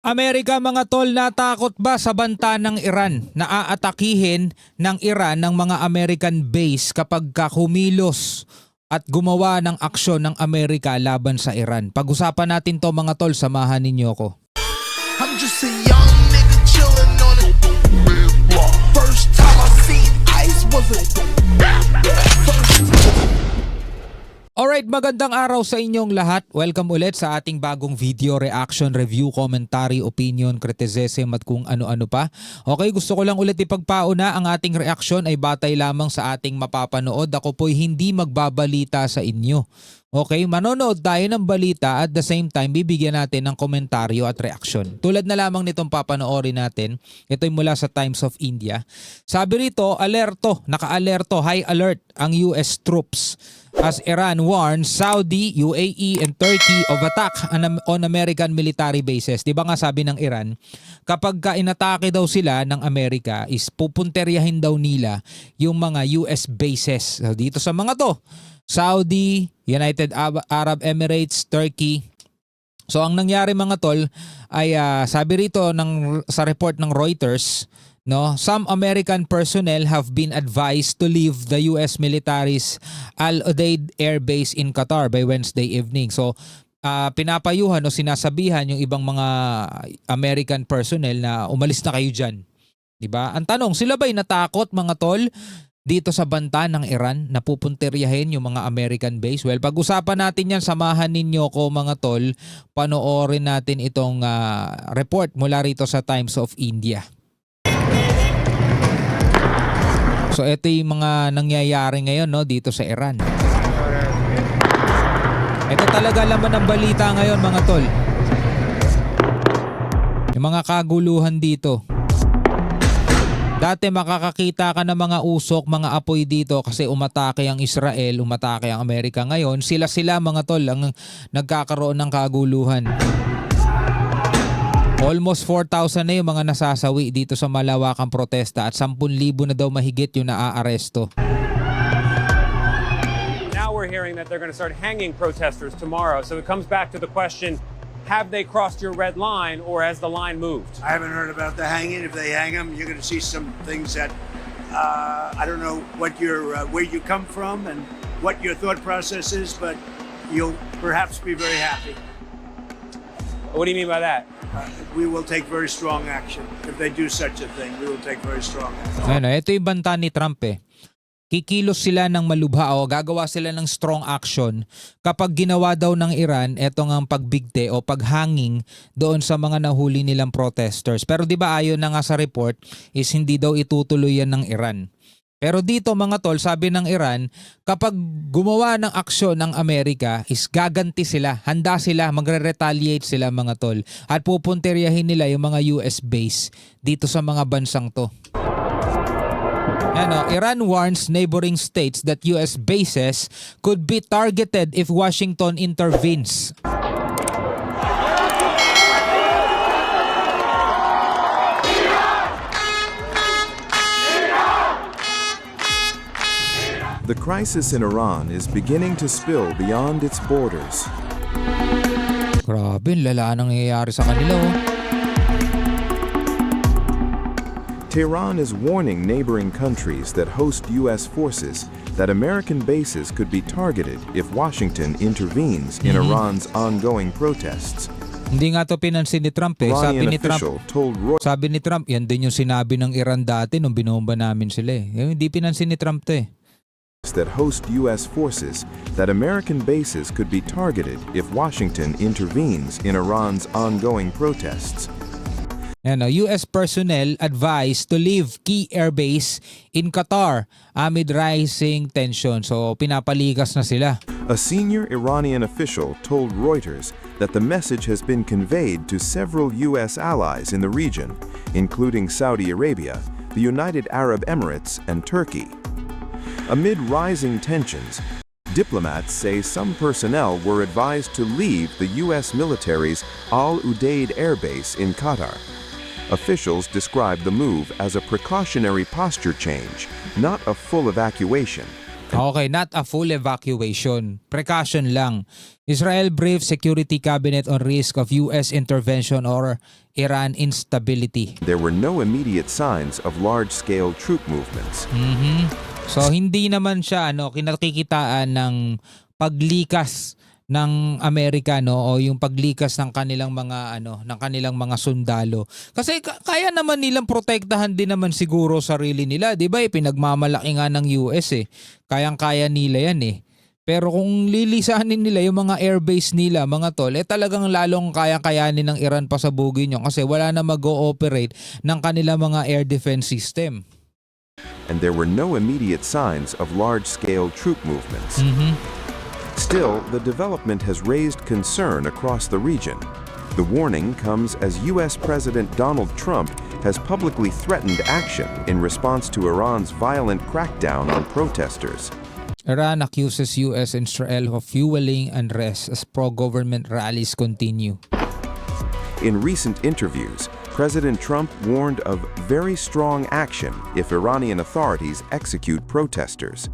Amerika mga tol, natakot ba sa banta ng Iran na aatakihin ng Iran ng mga American base kapag kumilos at gumawa ng aksyon ng Amerika laban sa Iran? Pag-usapan natin to mga tol, samahan ninyo ko. I'm just a young nigga chillin' on it. First time I seen ice was a Alright, magandang araw sa inyong lahat. Welcome ulit sa ating bagong video, reaction, review, commentary, opinion, criticism at kung ano-ano pa. Okay, gusto ko lang ulit ipagpauna, ang ating reaction ay batay lamang sa ating mapapanood. Ako po'y hindi magbabalita sa inyo. Okay, manonood tayo ng balita at the same time bibigyan natin ng komentaryo at reaction. Tulad na lamang nitong papanoorin natin, ito'y mula sa Times of India. Sabi rito, alerto, naka-alerto, high alert ang US troops as Iran warns Saudi, UAE and Turkey of attack on American military bases. Diba nga sabi ng Iran, kapag inatake daw sila ng Amerika is pupunteryahin daw nila yung mga US bases. So, dito sa mga to, Saudi, United Arab Emirates, Turkey. So ang nangyari mga tol ay sabi rito sa report ng Reuters, no, some American personnel have been advised to leave the US military's Al Udeid Air Base in Qatar by Wednesday evening. So pinapayuhan o sinasabihan yung ibang mga American personnel na umalis na kayo dyan. Diba? Ang tanong, sila ba'y natakot mga tol dito sa banta ng Iran na pupunteryahin yung mga American base? Well, pag-usapan natin yan, samahan ninyo ko mga tol, panoorin natin itong report mula rito sa Times of India. So ito yung mga nangyayari ngayon, no, dito sa Iran. Ito talaga laman ng balita ngayon mga tol. Yung mga kaguluhan dito. Dati makakakita ka ng mga usok, mga apoy dito kasi umatake ang Israel, umatake ang Amerika. Ngayon, sila mga tol ang nagkakaroon ng kaguluhan. Almost 4,000 na yung mga nasasawi dito sa malawakang protesta at 10,000 na daw mahigit yung naaaresto. Now we're hearing that they're going to start hanging protesters tomorrow. So it comes back to the question, have they crossed your red line or has the line moved? I haven't heard about the hanging. If they hang them, you're going to see some things that I don't know what where you come from and what your thought process is, but you'll perhaps be very happy. What do you mean by that? We will take very strong action. If they do such a thing, we will take very strong action. Ano, ito yung banta ni Trump eh. Kikilos sila ng malubha o gagawa sila ng strong action kapag ginawa daw ng Iran etong ang pagbigte o paghanging doon sa mga nahuli nilang protesters. Pero di ba ayon na nga sa report is hindi daw itutuloy yan ng Iran. Pero dito mga tol, sabi ng Iran, kapag gumawa ng aksyon ng Amerika is gaganti sila, handa sila, magre-retaliate sila mga tol at pupunteryahin nila yung mga US base dito sa mga bansang to. Ano, Iran warns neighboring states that US bases could be targeted if Washington intervenes. The crisis in Iran is beginning to spill beyond its borders. Grabe, lala nang nangyayari sa kanila oh. Tehran is warning neighboring countries that host U.S. forces that American bases could be targeted if Washington intervenes in Iran's ongoing protests. Hindi nga to pinansin ni Trump eh. Iranian official told Reuters Sabi ni Trump, yan din yung sinabi ng Iran dati nung binomba namin sila eh. Hindi pinansin ni Trump to eh. that host U.S. forces that American bases could be targeted if Washington intervenes in Iran's ongoing protests. Yan, US personnel advised to leave key airbase in Qatar amid rising tension. So pinapaligas na sila. A senior Iranian official told Reuters that the message has been conveyed to several U.S. allies in the region, including Saudi Arabia, the United Arab Emirates, and Turkey. Amid rising tensions, diplomats say some personnel were advised to leave the U.S. military's Al Udeid Air Base in Qatar. Officials described the move as a precautionary posture change, not a full evacuation. Okay, not a full evacuation. Precaution lang. Israel briefs Security Cabinet on risk of US intervention or Iran instability. There were no immediate signs of large-scale troop movements. So hindi naman siya kinakikitaan ng paglikas ng Amerika o yung paglikas ng kanilang mga sundalo. Kasi kaya naman nilang protektahan din naman siguro sarili nila, 'di ba? Pinagmamalaki nga ng US Kayang-kaya nila 'yan Pero kung lilisanin nila yung mga airbase nila, mga tol, talagang lalong kaya-kayanin ng Iran pasabugin yun kasi wala na mag-ooperate ng kanilang mga air defense system. And there were no immediate signs of large-scale troop movements. Still, the development has raised concern across the region. The warning comes as U.S. President Donald Trump has publicly threatened action in response to Iran's violent crackdown on protesters. Iran accuses US and Israel of fueling unrest as pro-government rallies continue. In recent interviews, President Trump warned of very strong action if Iranian authorities execute protesters.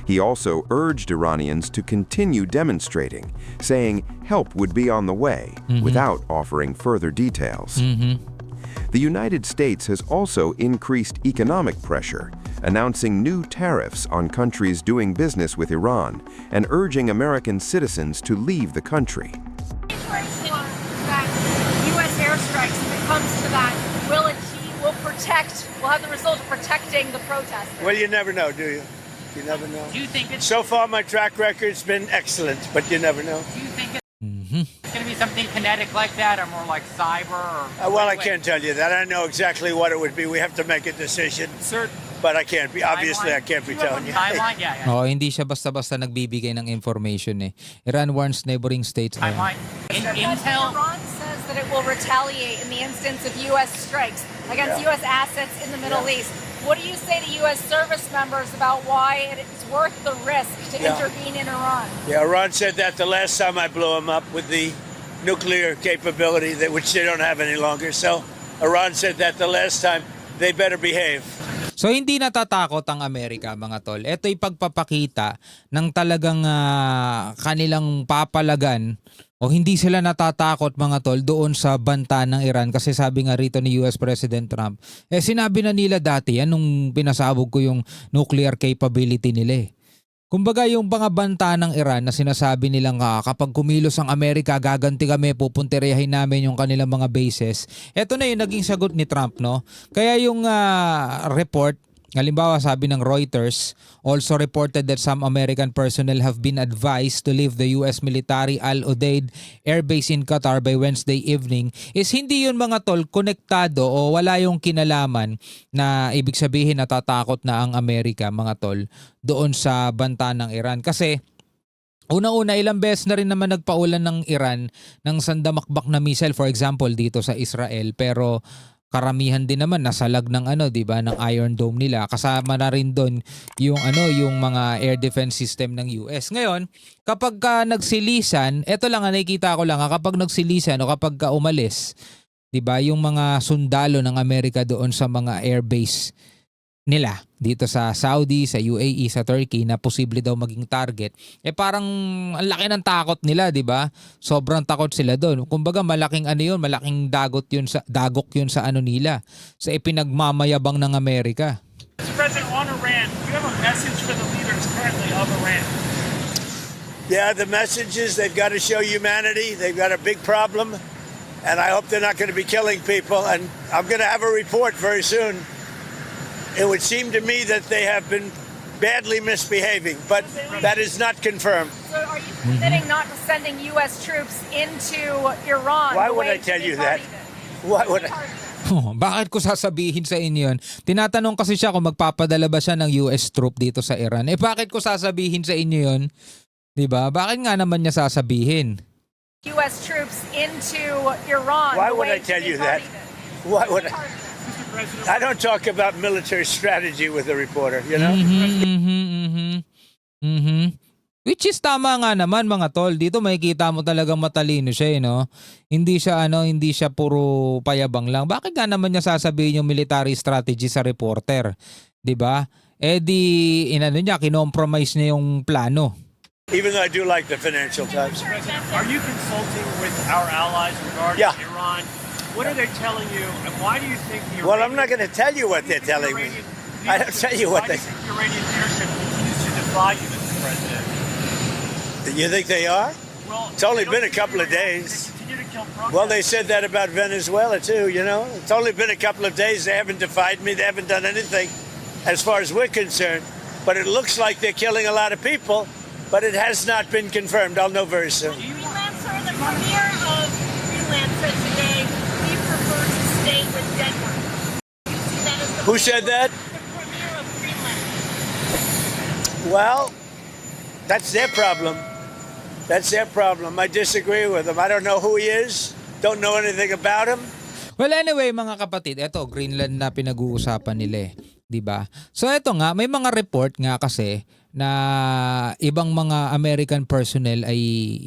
He also urged Iranians to continue demonstrating, saying help would be on the way without offering further details. The United States has also increased economic pressure, announcing new tariffs on countries doing business with Iran and urging American citizens to leave the country. That U.S. airstrikes, if it comes to that, will have the result of protecting the protesters. Well, you never know, do you? You never know. Do you think it's So far, my track record's been excellent, but you never know. do you think it's going to be something kinetic like that, or more like cyber? Or Well, I can't tell you that. I know exactly what it would be. We have to make a decision, Certain but I can't be. Obviously, I can't be Do you have telling a you. timeline. Yeah. Hindi siya basta-basta nagbibigay ng information Iran warns neighboring states. Timeline. Because Intel. Iran says that it will retaliate in the instance of U.S. strikes against U.S. assets in the Middle East. What do you say to U.S. service members about why it's worth the risk to intervene in Iran? Yeah, Iran said that the last time I blew them up with the nuclear capability, which they don't have any longer. So Iran said that the last time. They better behave. So hindi natatakot ang Amerika, mga tol. Ito'y pagpapakita ng talagang kanilang papalagan o hindi sila natatakot, mga tol, doon sa banta ng Iran kasi sabi nga rito ni US President Trump, sinabi na nila dati yan nung pinasabog ko yung nuclear capability nila Kumbaga yung mga banta ng Iran na sinasabi nilang kapag kumilos ang Amerika, gaganti kami, pupuntiryahin namin yung kanilang mga bases. Ito na yung naging sagot ni Trump, no? Kaya yung report, halimbawa sabi ng Reuters, also reported that some American personnel have been advised to leave the US military Al Udeid Air Base in Qatar by Wednesday evening, is hindi yun, mga tol, konektado o wala yung kinalaman na ibig sabihin natatakot na ang Amerika, mga tol, doon sa banta ng Iran. Kasi unang-una, ilang beses na rin naman nagpaulan ng Iran ng sandamakbak na missile, for example, dito sa Israel, pero karamihan din naman nasalag ng di ba, ng Iron Dome nila. Kasama na rin doon yung yung mga air defense system ng US. Ngayon, kapag nagsilisan, eto lang nakikita ko lang kapag nagsilisan o kapag umalis, 'di ba, yung mga sundalo ng Amerika doon sa mga air base nila dito sa Saudi, sa UAE, sa Turkey na posible daw maging target, parang ang laki ng takot nila, 'di ba? Sobrang takot sila doon. Kumbaga malaking malaking dagok yun sa nila, sa ipinagmamayabang ng Amerika. Mr. President, on Iran, do you have a message for the leaders currently of Iran? Yeah, the message is they've got to show humanity. They've got a big problem, and I hope they're not going to be killing people. And I'm going to have a report very soon. It would seem to me that they have been badly misbehaving, but that is not confirmed. So are you committing not to sending U.S. troops into Iran? Why the would way I tell they you that? targeted? Why would I? Bakit ko sasabihin sa inyo yun? Tinatanong kasi siya kung magpapadala ba siya ng US troop dito sa Iran. Bakit ko sasabihin sa inyo yun? 'Di ba? Bakit nga naman niya sasabihin? U.S. troops into Iran. Why the would way I tell they you that? targeted. Why would I? Mr. President, I don't talk about military strategy with a reporter, you know? Which is tama nga naman, mga tol. Dito makikita mo talagang matalino siya, no? Hindi siya puro payabang lang. Bakit nga naman niya sasabihin yung military strategy sa reporter? 'Di ba? eh di inano niya, kinompromise niya yung plano. Even though I do like the Financial Times. Are you consulting with our allies regarding Yeah. Iran? What are they telling you, and why do you think the Well, I'm not going to tell you what they're telling me. I don't tell you what why do you think the Iranian leadership continues to defy you, Mr. President? You think they are? Well, It's only they been a don't couple of continue- days. They continue to kill protesters. Well, they said that about Venezuela, too, you know? It's only been a couple of days. They haven't defied me. They haven't done anything as far as we're concerned. But it looks like they're killing a lot of people, but it has not been confirmed. I'll know very soon. Freelancer, the premier of Greenland said today we prefer to stay with Denmark. You see that as the Who said that? The premier of Greenland. Well, that's their problem. That's their problem. I disagree with them. I don't know who he is. Don't know anything about him. Well, anyway, mga kapatid, eto Greenland na pinag-uusapan nila, 'di ba? So eto nga, may mga report nga kasi na ibang mga American personnel ay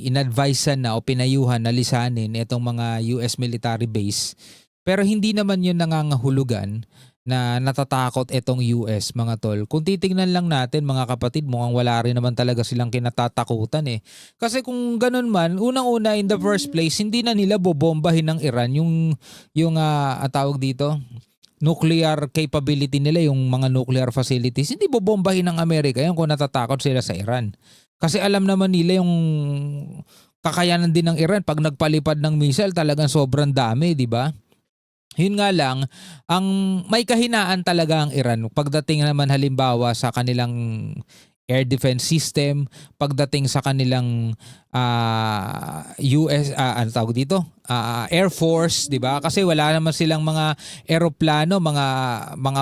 inadvisean na o pinayuhan na lisanin itong mga US military base. Pero hindi naman 'yun nangangahulugan na natatakot itong US, mga tol. Kung titingnan lang natin, mga kapatid, mukhang wala rin naman talaga silang kinatatakutan eh. Kasi kung ganun man, unang-una in the first place, hindi na nila bobombahin ng Iran yung tawag dito, nuclear capability nila, yung mga nuclear facilities. Hindi bobombahin ng Amerika yun kung natatakot sila sa Iran. Kasi alam naman nila yung kakayanan din ng Iran pag nagpalipad ng missile, talagang sobrang dami, di ba? Yun nga lang, ang may kahinaan talaga ang Iran pagdating naman halimbawa sa kanilang air defense system, pagdating sa kanilang US ano tawag dito? Air Force, 'di ba? Kasi wala naman silang mga eroplano, mga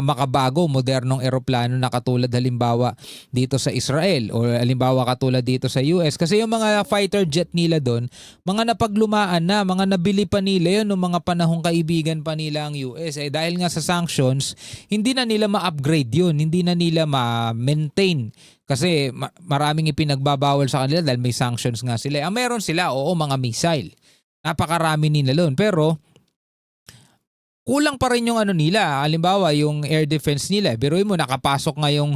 makabago, modernong eroplano na katulad halimbawa dito sa Israel o halimbawa katulad dito sa US. Kasi yung mga fighter jet nila doon, mga napaglumaan na, mga nabili pa nila yun noong mga panahong kaibigan pa nila ang US. Eh dahil nga sa sanctions, hindi na nila ma-upgrade yun, hindi na nila ma-maintain. Kasi maraming ipinagbabawal sa kanila dahil may sanctions nga sila. Ang meron sila, oo, mga missile. Napakarami nila doon. Pero kulang pa rin yung ano nila. Halimbawa, yung air defense nila. Biruin mo, nakapasok nga yung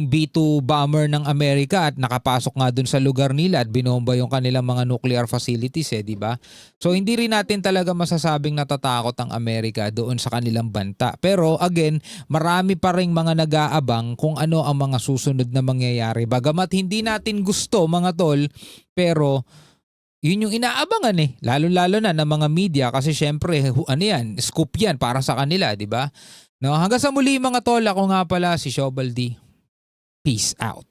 B-2 bomber ng Amerika at nakapasok nga dun sa lugar nila at binomba yung kanilang mga nuclear facilities di ba? So hindi rin natin talaga masasabing natatakot ang Amerika doon sa kanilang banta. Pero again, marami pa ring mga nag-aabang kung ano ang mga susunod na mangyayari. Bagamat hindi natin gusto, mga tol, pero yun yung inaabangan lalo-lalo na ng mga media kasi syempre ano yan, scoop yan para sa kanila, di ba? No, hanggang sa muli mga tol, ako nga pala si Shobaldi. Peace out.